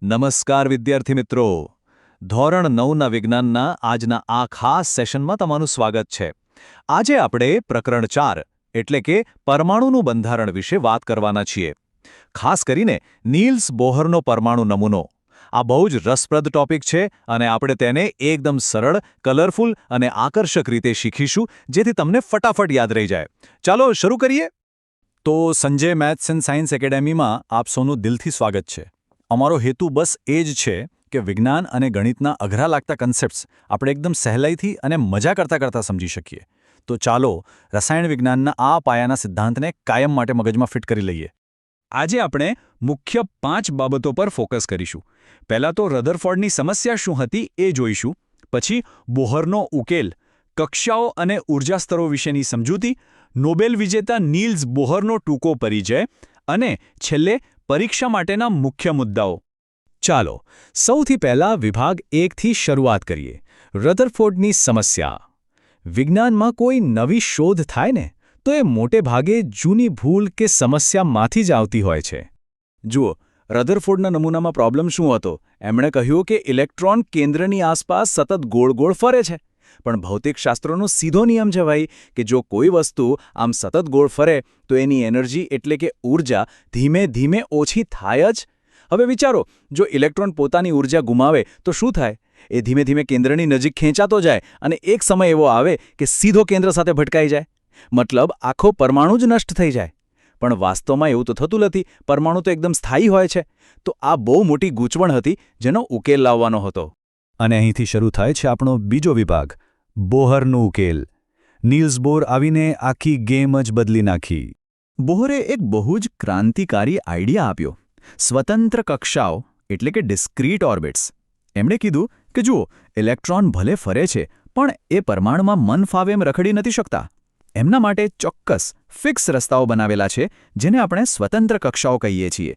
નમસ્કાર વિદ્યાર્થી મિત્રો. ધોરણ 9ના વિજ્ઞાનના આજના આ ખાસ સેશનમાં તમારું સ્વાગત છે. આજે આપણે પ્રકરણ 4 એટલે કે પરમાણુનું બંધારણ વિશે વાત કરવાના છીએ. ખાસ કરીને નીલ્સ બોહરનો પરમાણુ નમૂનો. આ બહુ જ રસપ્રદ ટોપિક છે અને આપણે તેને એકદમ સરળ, કલરફુલ અને આકર્ષક રીતે શીખીશું જેથી તમને ફટાફટ યાદ રહી જાય. ચાલો શરૂ કરીએ. તો સંજય મેથ્સ એન્ડ સાયન્સ એકેડેમીમાં આપ સૌનું દિલથી સ્વાગત છે. અમારો હેતુ બસ એ જ છે કે વિજ્ઞાન અને ગણિતના અઘરા લાગતા કન્સેપ્ટ્સ આપણે એકદમ સહેલાઈથી અને મજા કરતા સમજી શકીએ. તો ચાલો રસાયણ વિજ્ઞાનના આ પાયાના સિદ્ધાંતને કાયમ માટે મગજમાં ફિટ કરી લઈએ. આજે આપણે મુખ્ય 5 બાબતો પર ફોકસ કરીશું. પહેલાં તો રધરફોર્ડની સમસ્યા શું હતી એ જોઈશું. પછી બોહરનો ઉકેલ, કક્ષાઓ અને ઊર્જા સ્તરો વિશેની સમજૂતી, નોબેલ વિજેતા નીલ્સ બોહરનો ટૂંકો પરિચય અને છેલ્લે પરીક્ષા માટેના મુખ્ય મુદ્દાઓ. ચાલો સૌથી પહેલા વિભાગ 1થી શરૂઆત કરીએ. રધરફોર્ડની સમસ્યા. વિજ્ઞાનમાં કોઈ નવી શોધ થાય ને તો એ મોટે ભાગે જૂની ભૂલ કે સમસ્યામાંથી જ આવતી હોય છે. જુઓ, રધરફોર્ડના નમૂનામાં પ્રોબ્લેમ શું હતો? એમણે કહ્યું કે ઇલેક્ટ્રોન કેન્દ્રની આસપાસ સતત ગોળ ગોળ ફરે છે. પણ ભૌતિકશાસ્ત્રનો સીધો નિયમ છે ભાઈ કે જો કોઈ વસ્તુ આમ સતત ગોળ ફરે તો એની એનર્જી એટલે કે ઊર્જા ધીમે ધીમે ઓછી થાય જ. હવે વિચારો, જો ઇલેક્ટ્રોન પોતાની ઊર્જા ગુમાવે તો શું થાય? એ ધીમે ધીમે કેન્દ્રની નજીક ખેંચાતો જાય અને એક સમય એવો આવે કે સીધો કેન્દ્ર સાથે ભટકાઈ જાય. મતલબ આખો પરમાણુ જ નષ્ટ થઈ જાય. પણ વાસ્તવમાં એવું તો થતું નથી. પરમાણુ તો એકદમ સ્થાયી હોય છે. તો આ બહુ મોટી ગૂંચવણ હતી જેનો ઉકેલ લાવવાનો હતો. અને અહીંથી શરૂ થાય છે આપણો બીજો વિભાગ, બોહરનો ઉકેલ. નીલ્સ બોર આવીને આખી ગેમ જ બદલી નાખી. બોહરે એક બહુ જ ક્રાંતિકારી આઈડિયા આપ્યો. સ્વતંત્ર કક્ષાઓ એટલે કે ડિસ્ક્રીટ ઓર્બિટ્સ. એમણે કીધું કે જુઓ, ઇલેક્ટ્રોન ભલે ફરે છે પણ એ પરમાણુમાં મન ફાવે એમ રખડી નથી શકતા. એમના માટે ચોક્કસ ફિક્સ રસ્તાઓ બનાવેલા છે જેને આપણે સ્વતંત્ર કક્ષાઓ કહીએ છીએ.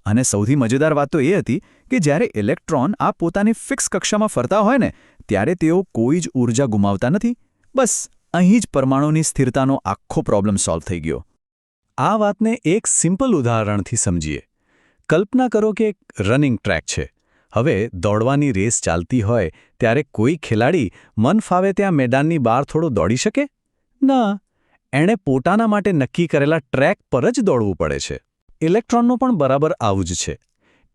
અને સૌથી મજેદાર વાત તો એ હતી કે જ્યારે ઇલેક્ટ્રોન આ પોતાની ફિક્સ કક્ષામાં ફરતા હોય ને ત્યારે તેઓ કોઈ જ ઊર્જા ગુમાવતા નથી. બસ અહીં જ પરમાણુની સ્થિરતાનો આખો પ્રોબ્લેમ સોલ્વ થઈ ગયો. આ વાતને એક સિમ્પલ ઉદાહરણથી સમજીએ. કલ્પના કરો કે એક રનિંગ ટ્રેક છે. હવે દોડવાની રેસ ચાલતી હોય ત્યારે કોઈ ખેલાડી મન ફાવે ત્યાં મેદાનની બહાર થોડો દોડી શકે? ના, એણે પોતાના માટે નક્કી કરેલા ટ્રેક પર જ દોડવું પડે છે. ઇલેક્ટ્રોનનું પણ બરાબર આવું જ છે.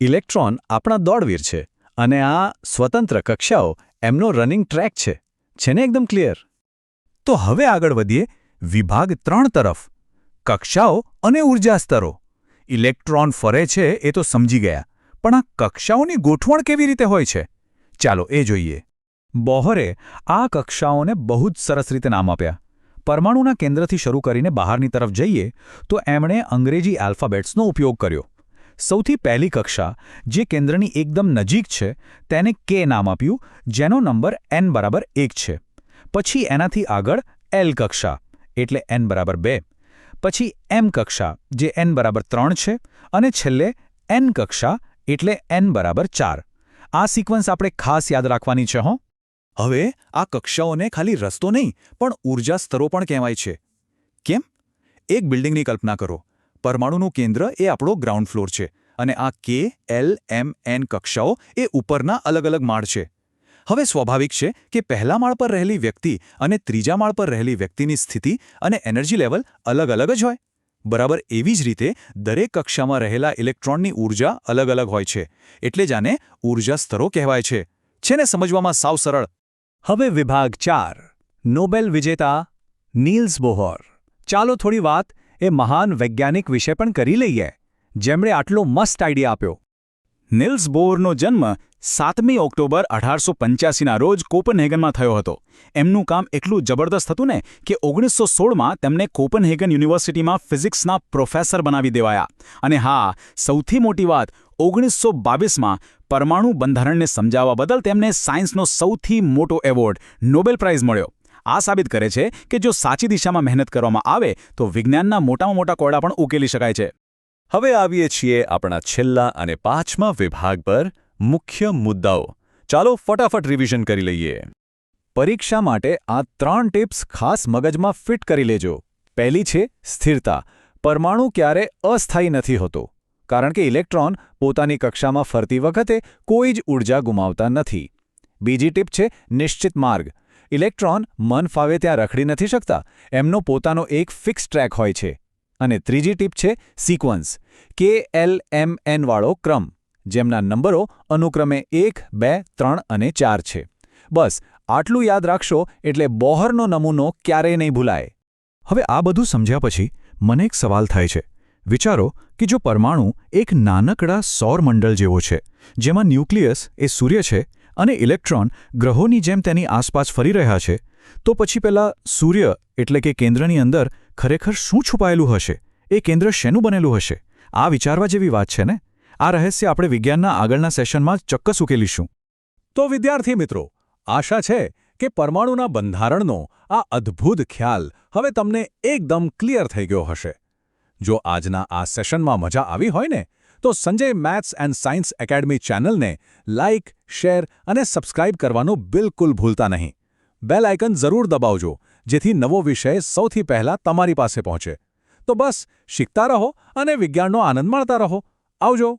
ઇલેક્ટ્રોન આપણા દોડવીર છે અને આ સ્વતંત્ર કક્ષાઓ એમનો રનિંગ ટ્રેક છે. છે ને એકદમ ક્લિયર? તો હવે આગળ વધીએ વિભાગ 3 તરફ. કક્ષાઓ અને ઊર્જા સ્તરો. ઇલેક્ટ્રોન ફરે છે એ તો સમજી ગયા, પણ આ કક્ષાઓની ગોઠવણ કેવી રીતે હોય છે? ચાલો એ જોઈએ. બોહરે આ કક્ષાઓને બહુ જ સરસ રીતે નામ આપ્યા. પરમાણુના કેન્દ્રથી શરૂ કરીને બહારની તરફ જઈએ તો એમણે અંગ્રેજી આલ્ફાબેટ્સનો ઉપયોગ કર્યો. સૌથી પહેલી કક્ષા, જે કેન્દ્રની એકદમ નજીક છે, તેને કે નામ આપ્યું, જેનો નંબર n બરાબર 1 છે. પછી એનાથી આગળ L કક્ષા એટલે n બરાબર 2. પછી M કક્ષા જે n બરાબર 3 છે અને છેલ્લે N કક્ષા એટલે n બરાબર 4. આ સિક્વન્સ આપણે ખાસ યાદ રાખવાની છે હો. હવે આ કક્ષાઓને ખાલી રસ્તો નહીં પણ ઊર્જા સ્તરો પણ કહેવાય છે. કેમ? એક બિલ્ડિંગની કલ્પના કરો. પરમાણુનું કેન્દ્ર એ આપણો ગ્રાઉન્ડ ફ્લોર છે અને આ K, L, M, N કક્ષાઓ એ ઉપરના અલગ અલગ માળ છે. હવે સ્વાભાવિક છે કે પહેલા માળ પર રહેલી વ્યક્તિ અને ત્રીજા માળ પર રહેલી વ્યક્તિની સ્થિતિ અને એનર્જી લેવલ અલગ અલગ જ હોય. બરાબર એવી જ રીતે દરેક કક્ષામાં રહેલા ઇલેક્ટ્રોનની ઊર્જા અલગ અલગ હોય છે. એટલે જ આને ઊર્જા સ્તરો કહેવાય છે. છે ને સમજવામાં સાવ સરળ? હવે વિભાગ 4, નોબેલ વિજેતા નીલ્સ બોહર. ચાલો થોડી વાત એ મહાન વૈજ્ઞાનિક વિશે પણ કરી લઈએ જેમણે આટલો મસ્ત આઈડિયા આપ્યો. નીલ્સ બોહરનો જન્મ 7મી ઓક્ટોબર 1885ના રોજ કોપનહેગનમાં થયો હતો. એમનું કામ એટલું જબરદસ્ત હતું ને કે 1916માં તેમને કોપનહેગન યુનિવર્સિટીમાં ફિઝિક્સના પ્રોફેસર બનાવી દેવાયા. અને હા, સૌથી મોટી વાત, 1922માં પરમાણુ બંધારણને સમજાવવા બદલ તેમને સાયન્સનો સૌથી મોટો એવોર્ડ નોબેલ પ્રાઇઝ મળ્યો. આ સાબિત કરે છે કે જો સાચી દિશામાં મહેનત કરવામાં આવે તો વિજ્ઞાનના મોટામાં મોટા કોયડા પણ ઉકેલી શકાય છે. હવે આવીએ છીએ આપણા છેલ્લા અને 5મા વિભાગ પર, મુખ્ય મુદ્દાઓ. ચાલો ફટાફટ રિવિઝન કરી લઈએ. પરીક્ષા માટે આ 3 ટિપ્સ ખાસ મગજમાં ફિટ કરી લેજો. પહેલી છે સ્થિરતા. પરમાણુ ક્યારે અસ્થાયી નથી હોતો. કારણ કે ઇલેક્ટ્રોન પોતાની કક્ષામાં ફરતી વખતે કોઈ જ ઊર્જા ગુમાવતા નથી. બીજી ટીપ છે નિશ્ચિત માર્ગ. ઇલેક્ટ્રોન મન ફાવે ત્યાં રખડી નથી શકતા, એમનો પોતાનો એક ફિક્સ ટ્રેક હોય છે. અને ત્રીજી ટીપ છે સિક્વન્સ, KLMN વાળો ક્રમ, જેમના નંબરો અનુક્રમે 1, 2, 3 અને 4 છે. બસ આટલું યાદ રાખશો એટલે બોહરનો નમૂનો ક્યારેય નહીં ભૂલાય. હવે આ બધું સમજ્યા પછી મને એક સવાલ થાય છે. વિચારો કે જો પરમાણુ એક નાનકડા સૌરમંડળ જેવો છે, જેમાં ન્યુક્લિયસ એ સૂર્ય છે અને ઇલેક્ટ્રોન ગ્રહોની જેમ તેની આસપાસ ફરી રહ્યા છે, તો પછી પેલા સૂર્ય એટલે કે કેન્દ્રની અંદર ખરેખર શું છુપાયેલું હશે? એ કેન્દ્ર શેનું બનેલું હશે? આ વિચારવા જેવી વાત છે ને? આ રહસ્ય આપણે વિજ્ઞાનના આગળના સેશનમાં ચોક્કસ ઉકેલીશું. તો વિદ્યાર્થી મિત્રો, આશા છે કે પરમાણુના બંધારણનો આ અદ્ભુત ખ્યાલ હવે તમને એકદમ ક્લિયર થઈ ગયો હશે. જો આજના આ સેશનમાં મજા આવી હોય ને, તો Sanjay maths and science academy ચેનલને લાઇક, શેર અને સબસ્ક્રાઇબ કરવાનું બિલકુલ ભૂલતા નહીં. બેલ આઇકન જરૂર દબાવજો, જેથી નવો વિષય સૌથી પહેલા તમારી પાસે પહોંચે. તો બસ શીખતા રહો અને વિજ્ઞાનનો આનંદ માણતા રહો. આવજો.